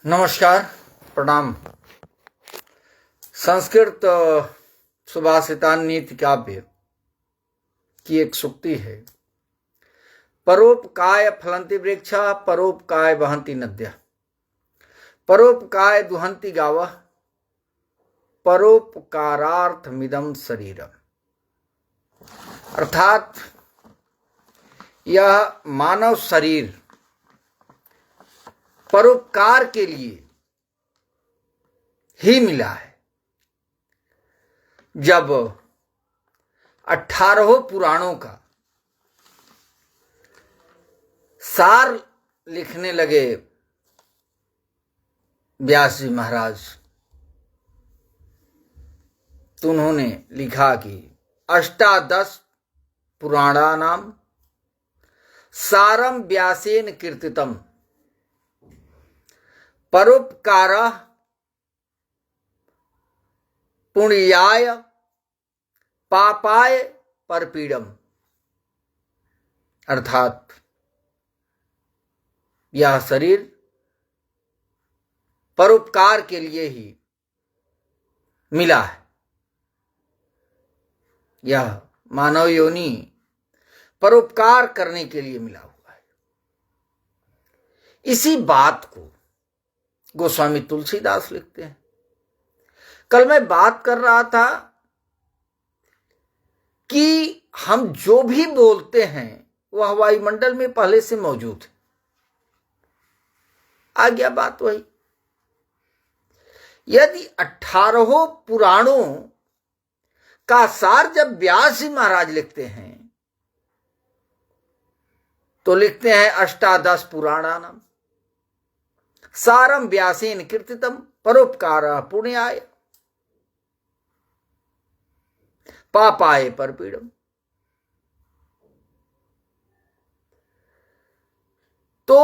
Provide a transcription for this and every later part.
नमस्कार, प्रणाम। संस्कृत सुभाषितान्नीति काव्य की एक सूक्ति है। परोपकाय फलन्ति वृक्षा, परोपकाय वहन्ति नद्यः, परोपकाय दुहन्ति गावः, परोपकारार्थमिदं शरीरम्। अर्थात यह मानव शरीर परोपकार के लिए ही मिला है। जब 18 पुराणों का सार लिखने लगे व्यास जी महाराज, तो उन्होंने लिखा कि अष्टादश पुराणानाम सारम व्यासेन कीर्तितम, परोपकारः पुण्याय पापाय परपीड़म। अर्थात यह शरीर परोपकार के लिए ही मिला है। यह मानव योनि परोपकार करने के लिए मिला हुआ है। इसी बात को गोस्वामी तुलसीदास लिखते हैं। कल मैं बात कर रहा था कि हम जो भी बोलते हैं वह वायुमंडल में पहले से मौजूद है। आ गया बात वही। यदि 18 पुराणों का सार जब व्यास जी महाराज लिखते हैं तो लिखते हैं अष्टादश पुराणानाम सारम व्यासेन कीर्तितम, परोपकारः पुण्याय पापाय परपीड़म। तो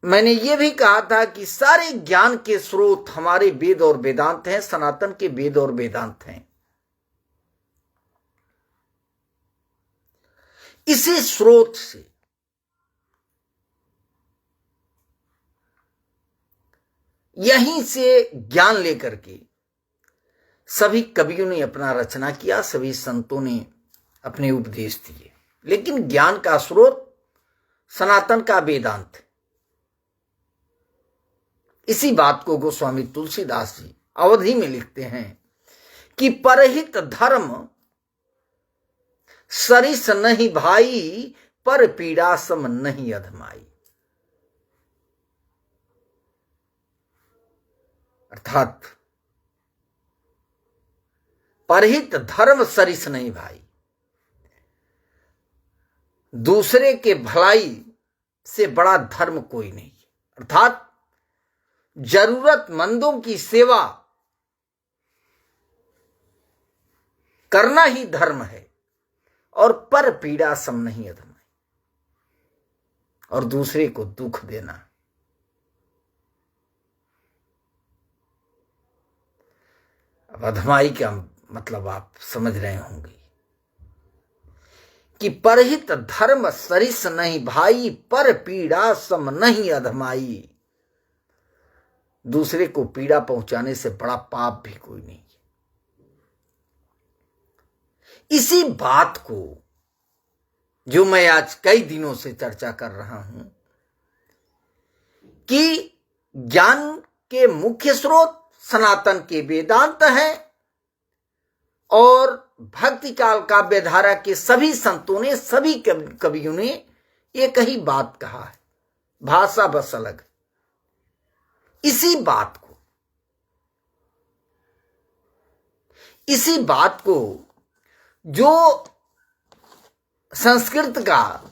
मैंने ये भी कहा था कि सारे ज्ञान के स्रोत हमारे वेद और वेदांत हैं, सनातन के वेद और वेदांत हैं। इसी स्रोत से यहीं से ज्ञान लेकर के सभी कवियों ने अपना रचना किया, सभी संतों ने अपने उपदेश दिए। लेकिन ज्ञान का स्रोत सनातन का वेदांत है। इसी बात को गोस्वामी तुलसीदास जी अवधि में लिखते हैं कि परहित धर्म सरिस नहीं भाई, पर पीड़ा सम नहीं अधमाई। अर्थात परहित धर्म सरिस नहीं भाई, दूसरे के भलाई से बड़ा धर्म कोई नहीं। अर्थात जरूरतमंदों की सेवा करना ही धर्म है, और पर पीड़ा सम नहीं अधमाई, और दूसरे को दुख देना। अब अधमाई का मतलब आप समझ रहे होंगे कि परहित धर्म सरिस नहीं भाई, पर पीड़ा सम नहीं अधमाई। दूसरे को पीड़ा पहुंचाने से बड़ा पाप भी कोई नहीं है। इसी बात को जो मैं आज कई दिनों से चर्चा कर रहा हूं कि ज्ञान के मुख्य स्रोत सनातन के वेदांत हैं, और भक्ति काल काव्य धारा के सभी संतों ने, सभी कवियों ने एक ही बात कहा है, भाषा बस अलग। इसी बात को जो संस्कृत का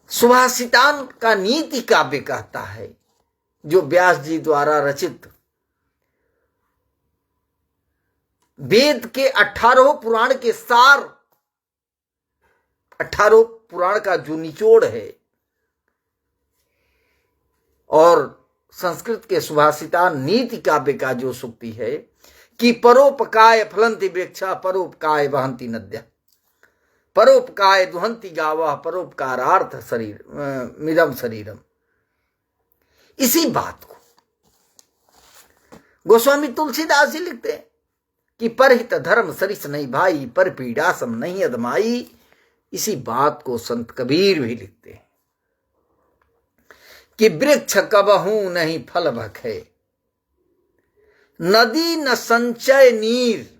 सुभाषितान का नीति काव्य कहता है, जो व्यास जी द्वारा रचित वेद के 18 पुराण के सार, 18 पुराण का जो निचोड़ है, और संस्कृत के सुभाषितान नीति काव्य का जो सूक्ति है कि परोपकाय फलन्ति वृक्षा, परोपकाय वहन्ति नद्यः, परोपकाय दुहंति गावः परोपकारार्थ शरीर मिदम शरीरम। इसी बात को गोस्वामी तुलसीदास जी लिखते हैं कि परहित धर्म सरिस नहीं भाई, पर पीड़ा सम नहीं अदमाई। इसी बात को संत कबीर भी लिखते हैं कि वृक्ष कबहू नहीं फल भखे, नदी न संचय नीर,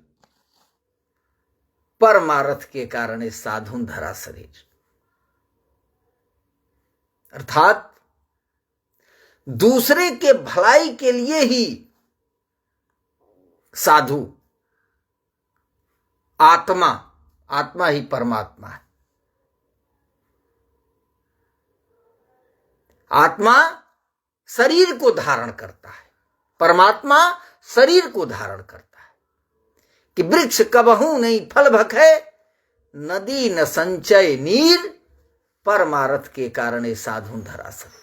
परमारथ के कारण साधुन धरा शरीर। अर्थात दूसरे के भलाई के लिए ही साधु, आत्मा ही परमात्मा है। आत्मा शरीर को धारण करता है, परमात्मा शरीर को धारण करता है। कि वृक्ष कबहू नहीं फल भखे, नदी न संचय नीर, परमारथ के कारण साधु धरा शरीर।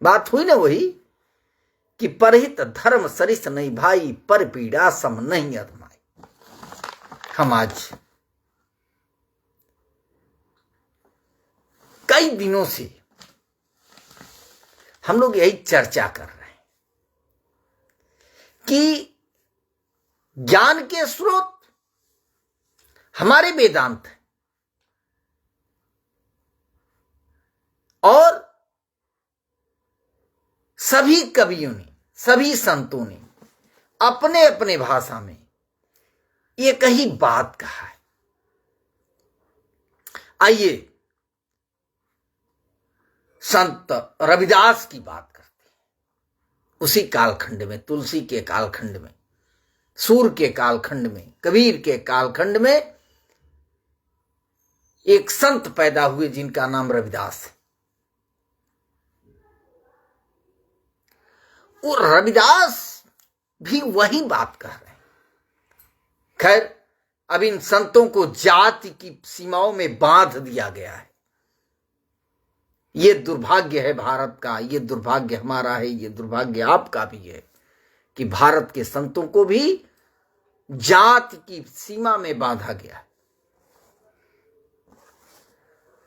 बात हुई ना वही कि परहित धर्म सरिस नहीं भाई, पर पीड़ा सम नहीं अदमाई। हम आज कई दिनों से हम लोग यही चर्चा कर रहे हैं कि ज्ञान के स्रोत हमारे वेदांत हैं और सभी कवियों ने, सभी संतों ने अपने अपने भाषा में एक ही बात कहा है। आइए संत रविदास की बात करते हैं। उसी कालखंड में, तुलसी के कालखंड में, सूर के कालखंड में, कबीर के कालखंड में एक संत पैदा हुए जिनका नाम रविदास है। और रविदास भी वही बात कर रहे हैं। खैर, अब इन संतों को जाति की सीमाओं में बांध दिया गया है। ये दुर्भाग्य है भारत का, ये दुर्भाग्य हमारा है, ये दुर्भाग्य आपका भी है कि भारत के संतों को भी जाति की सीमा में बांधा गया है।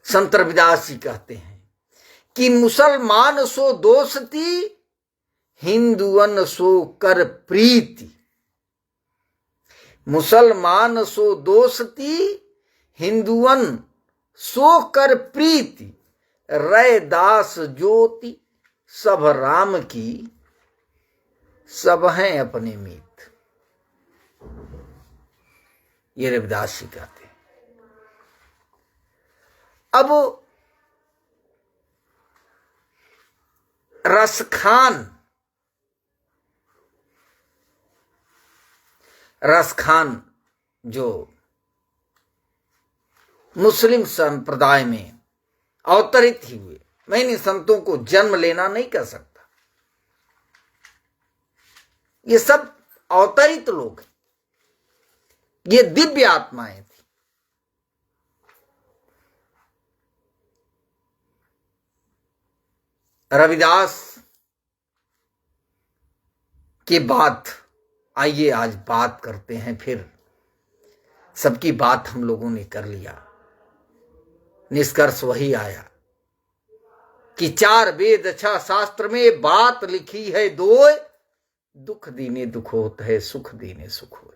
संत रविदास जी कहते हैं कि मुसलमान सो दोस्ती, हिंदुअन सो कर प्रीति। मुसलमान सो दोस्ती, हिंदुअन सो कर प्रीति। रैदास ज्योति सब राम की, सब हैं अपने मीत। ये रविदास जी कहते हैं। अब रसखान जो मुस्लिम संप्रदाय में अवतरित ही हुए, मैं इन संतों को जन्म लेना नहीं कर सकता। ये सब अवतरित लोग हैं, ये दिव्य आत्माएं थी। रविदास की बात आइए आज बात करते हैं। फिर सबकी बात हम लोगों ने कर लिया, निष्कर्ष वही आया कि 4 वेद 6 शास्त्र में बात लिखी है दो, दुख दीने दुख होत है, सुख दीने सुख हो।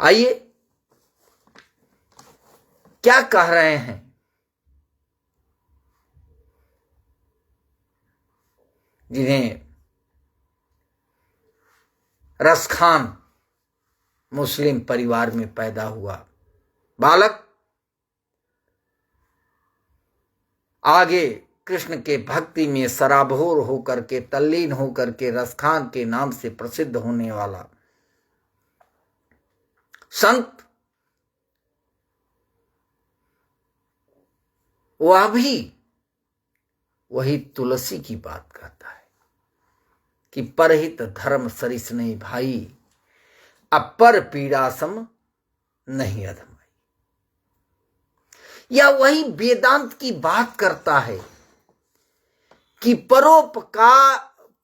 आइए क्या कह रहे हैं। जिन्हें रसखान मुस्लिम परिवार में पैदा हुआ बालक आगे कृष्ण के भक्ति में सराबोर होकर के, तल्लीन होकर के रसखान के नाम से प्रसिद्ध होने वाला संत, वह भी वही तुलसी की बात कहता है कि परहित धर्म सरिस नहीं भाई, अपर पीड़ा सम नहीं अधमाई। या वही वेदांत की बात करता है कि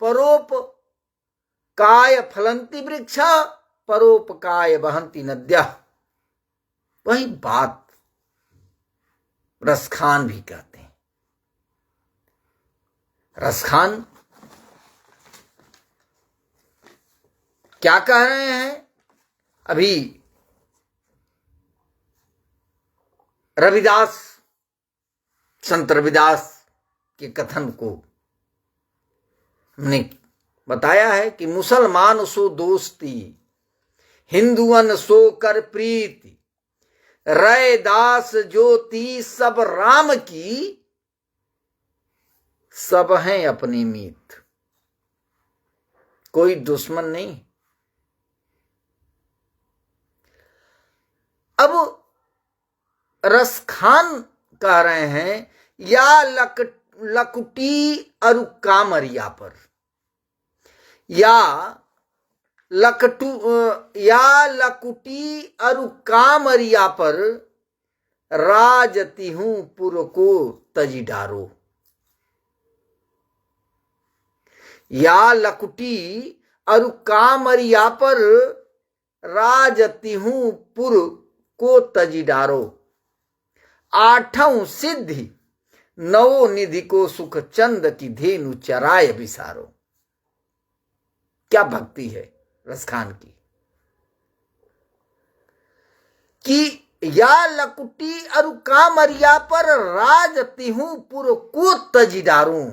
परोपकाय फलंति वृक्षा, परोपकाय वहंती नद्यः, वही बात रसखान भी कहते हैं। रसखान क्या कह रहे हैं? अभी रविदास, संत रविदास के कथन को हमने बताया है कि मुसलमान सो दोस्ती, हिंदुअन सो कर प्रीति, रैदास ज्योति सब राम की, सब हैं अपने मीत, कोई दुश्मन नहीं। अब रसखान कह रहे हैं या लकुटी अरु कामरिया पर, या लकुटी अरु कामरिया पर राजती हूं पुर को तजी डारो। या लकुटी अरु कामरिया पर राजती हूं पुर को तजी डारो। आठों सिद्धि नवो निधि को सुख चंद की धेनु चराय बिसारो। क्या भक्ति है रसखान की कि या लकुटी अरु कामरिया पर राजती हूं पुर को तजी डारूं,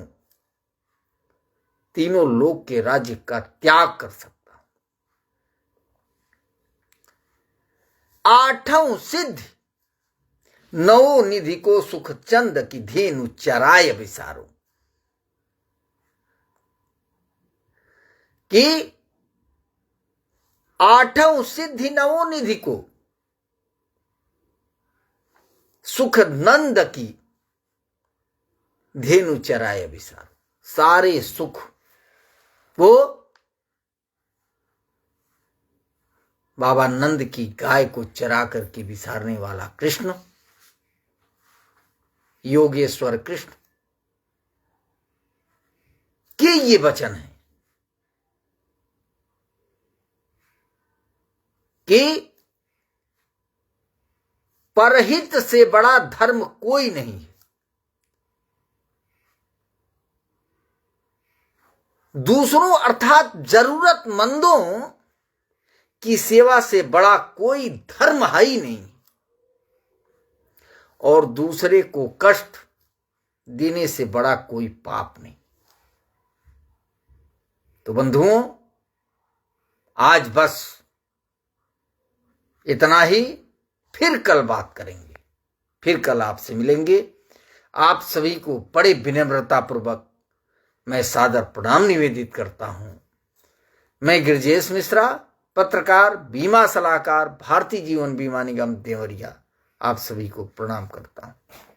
तीनों लोक के राज्य का त्याग कर सकता हूं। आठों सिद्धि नवो निधि को सुख चंद की धेनु चराय बिसारो, कि आठों सिद्धि नवो निधि को सुख नंद की धेनु चराय बिसारो। सारे सुख वो बाबा नंद की गाय को चरा करके बिसारने वाला कृष्ण, योगेश्वर कृष्ण के ये वचन है कि परहित से बड़ा धर्म कोई नहीं है। दूसरों अर्थात जरूरतमंदों की सेवा से बड़ा कोई धर्म है ही नहीं, और दूसरे को कष्ट देने से बड़ा कोई पाप नहीं। तो बंधुओं, आज बस इतना ही। फिर कल बात करेंगे, फिर कल आपसे मिलेंगे। आप सभी को बड़े विनम्रता पूर्वक मैं सादर प्रणाम निवेदित करता हूं। मैं गिरजेश मिश्रा, पत्रकार, बीमा सलाहकार, भारतीय जीवन बीमा निगम देवरिया, आप सभी को प्रणाम करता हूं।